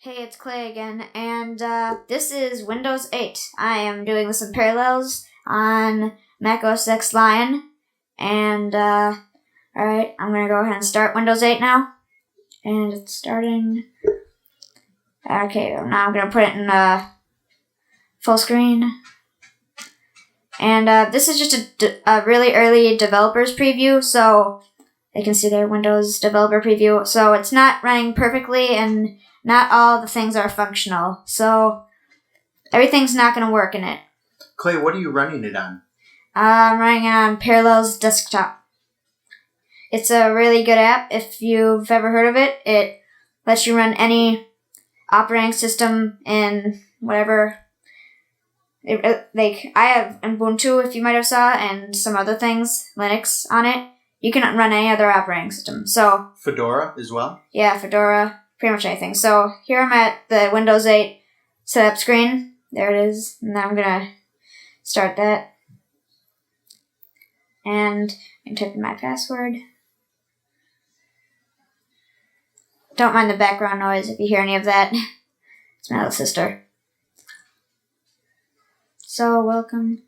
Hey, it's Clay again, and this is Windows 8. I am doing this in Parallels on Mac OS X Lion, and alright, I'm gonna go ahead and start Windows 8 now, and it's starting. Okay, now I'm gonna put it in full screen, and this is just a really early developer's preview, so they can see their Windows developer preview, so it's not running perfectly, and not all the things are functional, so everything's not going to work in it. Clay, what are you running it on? I'm running it on Parallels Desktop. It's a really good app. If you've ever heard of it, it lets you run any operating system in whatever. I have Ubuntu, if you might have saw, and some other things, Linux on it. You can run any other operating system. So Fedora as well? Yeah, Fedora. Pretty much anything. So here I'm at the Windows 8 setup screen. There it is. And now I'm going to start that. And I'm typing my password. Don't mind the background noise if you hear any of that. It's my little sister. So welcome.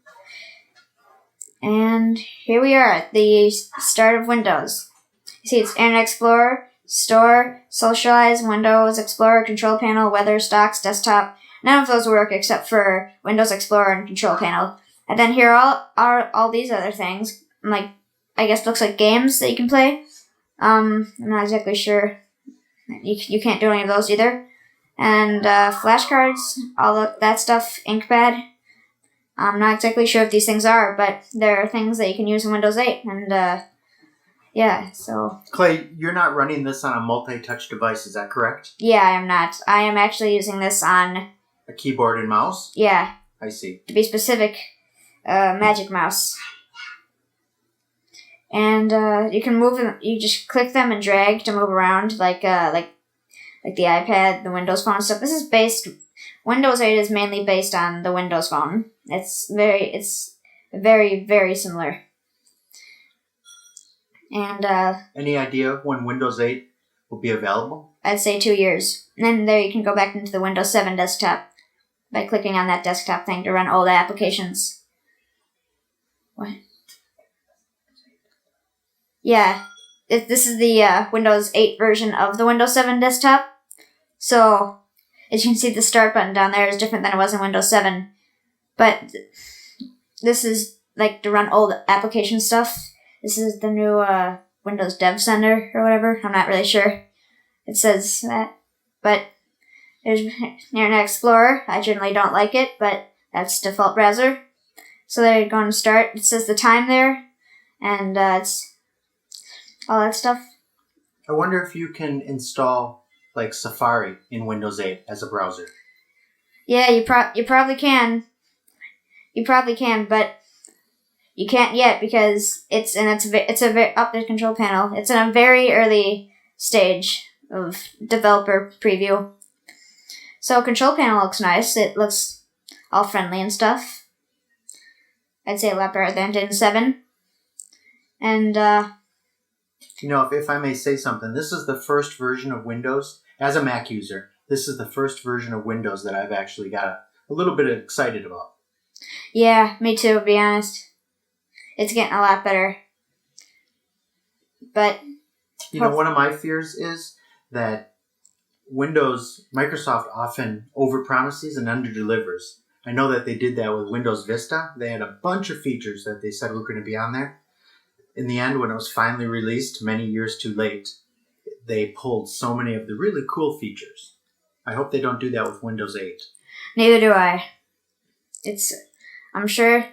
And here we are at the start of Windows. You see it's Internet Explorer, Store, Socialize, Windows, Explorer, Control Panel, Weather, Stocks, Desktop. None of those work except for Windows Explorer and Control Panel. And then here are all these other things, like, I guess looks like games that you can play. I'm not exactly sure. You can't do any of those either. And flashcards, all that stuff, InkPad. I'm not exactly sure what these things are, but they're things that you can use in Windows 8. And yeah, so... Clay, you're not running this on a multi-touch device, is that correct? Yeah, I am not. I am actually using this on... A keyboard and mouse? Yeah. I see. To be specific, Magic Mouse. And you can move them, you just click them and drag to move around, like the iPad, the Windows Phone stuff. Windows 8 is mainly based on the Windows Phone. It's very, very similar. And any idea when Windows 8 will be available? I'd say 2 years. And then there you can go back into the Windows 7 desktop by clicking on that desktop thing to run old applications. What? Yeah, this is the Windows 8 version of the Windows 7 desktop. So, as you can see, the start button down there is different than it was in Windows 7. But this is like to run old application stuff. This is the new Windows Dev Center or whatever. I'm not really sure. It says that. But there's Internet Explorer. I generally don't like it, but that's default browser. So there you're going to start. It says the time there, and it's all that stuff. I wonder if you can install like Safari in Windows 8 as a browser. Yeah, you probably can. You probably can, but you can't yet because it's up the control panel. It's in a very early stage of developer preview. So control panel looks nice. It looks all friendly and stuff. I'd say a lot better than in 7. And if I may say something, this is the first version of Windows as a Mac user. This is the first version of Windows that I've actually got a little bit excited about. Yeah, me too, to be honest. It's getting a lot better. But... one of my fears is that Microsoft often overpromises and underdelivers. I know that they did that with Windows Vista. They had a bunch of features that they said were going to be on there. In the end, when it was finally released, many years too late, they pulled so many of the really cool features. I hope they don't do that with Windows 8. Neither do I. I'm sure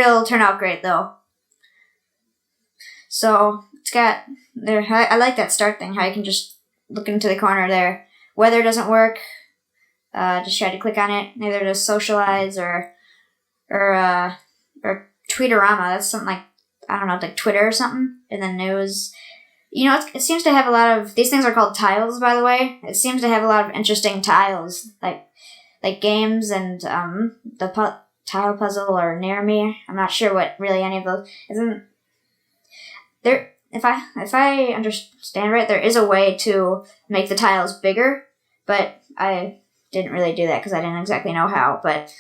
it'll turn out great though. So it's got there. I like that start thing. How you can just look into the corner there. Weather doesn't work. Just try to click on it. Neither does Socialize or Tweetorama. That's something like, I don't know, like Twitter or something. And then news. It seems to have a lot of, these things are called tiles, by the way. It seems to have a lot of interesting tiles, like games and the tile puzzle or Near Me. I'm not sure what really any of those isn't. There, if I understand right, there is a way to make the tiles bigger, but I didn't really do that because I didn't exactly know how. But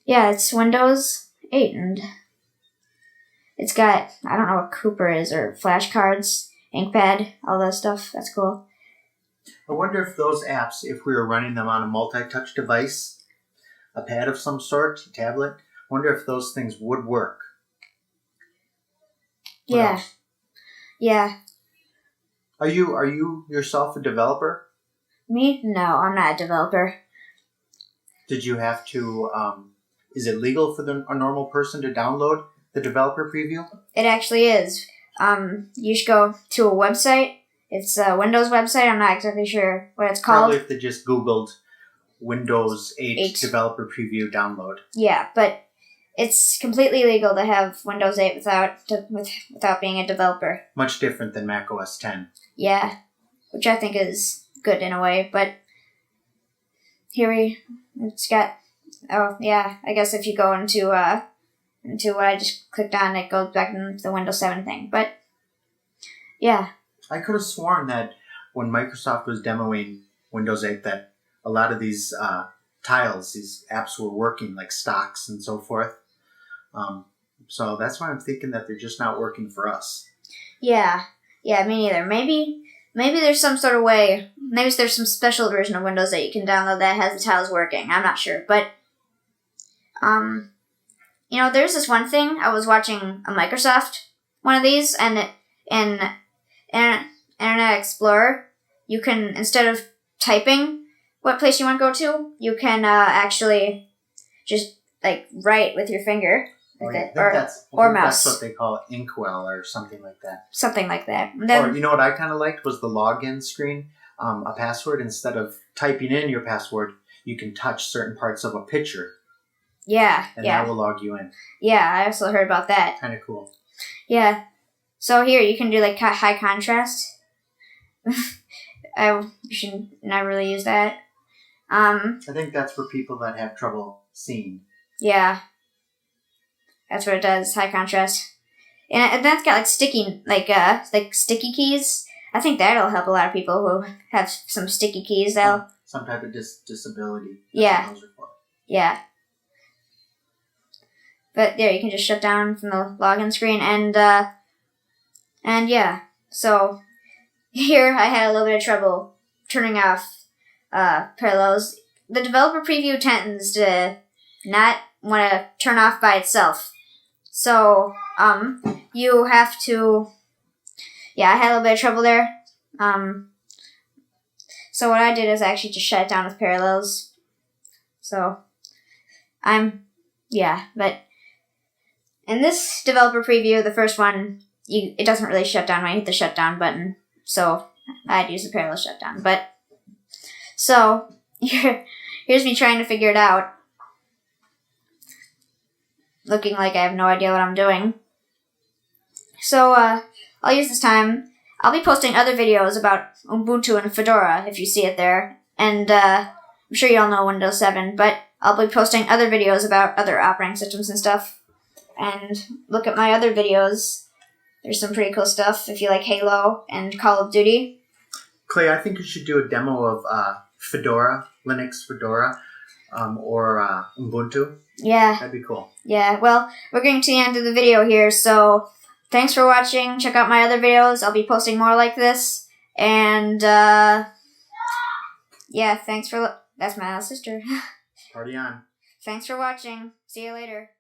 yeah, it's Windows 8, and it's got, I don't know what Cooper is, or flashcards, InkPad, all that stuff. That's cool. I wonder if those apps, if we were running them on a multi-touch device, a pad of some sort, a tablet, I wonder if those things would work. What Yeah. else? Yeah. Are you yourself a developer? Me? No, I'm not a developer. Did you have to, is it legal for a normal person to download the developer preview? It actually is. You should go to a website. It's a Windows website. I'm not exactly sure what it's called. Probably if they just Googled Windows 8 developer preview download. Yeah, but it's completely legal to have Windows 8 without being a developer. Much different than Mac OS 10. Yeah, which I think is good in a way, but it's got, oh yeah, I guess if you go into what I just clicked on, it goes back into the Windows 7 thing, but yeah. I could have sworn that when Microsoft was demoing Windows 8 that a lot of these tiles, these apps were working, like stocks and so forth. So that's why I'm thinking that they're just not working for us. Yeah, me neither. Maybe there's some sort of way, maybe there's some special version of Windows that you can download that has the tiles working. I'm not sure, but, there's this one thing. I was watching a Microsoft one of these, and in Internet Explorer, you can, instead of typing what place you want to go to, you can actually just write with your finger, or mouse. That's what they call Inkwell or something like that. Something like that. Then, or you know what I kind of liked was the login screen. A password, instead of typing in your password, you can touch certain parts of a picture. Yeah, and that will log you in. Yeah, I also heard about that. Kind of cool. Yeah. So here, you can do high contrast. I should not really use that. I think that's for people that have trouble seeing. Yeah. That's what it does, high contrast. And that's got sticky keys. I think that'll help a lot of people who have some sticky keys. Some type of disability. Yeah. Those are for. Yeah. But there, you can just shut down from the login screen, and yeah. So here I had a little bit of trouble turning off parallels. The developer preview tends to not want to turn off by itself. So you have to. Yeah, I had a little bit of trouble there. So what I did is I actually just shut it down with parallels. So but in this developer preview, the first one, it doesn't really shut down when you hit the shutdown button. So I'd use the parallel shutdown. But so here's me trying to figure it out, looking like I have no idea what I'm doing. So I'll use this time. I'll be posting other videos about Ubuntu and Fedora if you see it there. And I'm sure you all know Windows 7, but I'll be posting other videos about other operating systems and stuff. And look at my other videos. There's some pretty cool stuff if you like Halo and Call of Duty. Clay, I think you should do a demo of Fedora, Linux Fedora, or Ubuntu. Yeah. That'd be cool. Yeah, well, we're getting to the end of the video here, so thanks for watching. Check out my other videos. I'll be posting more like this. And, yeah, that's my little sister. Party on. Thanks for watching. See you later.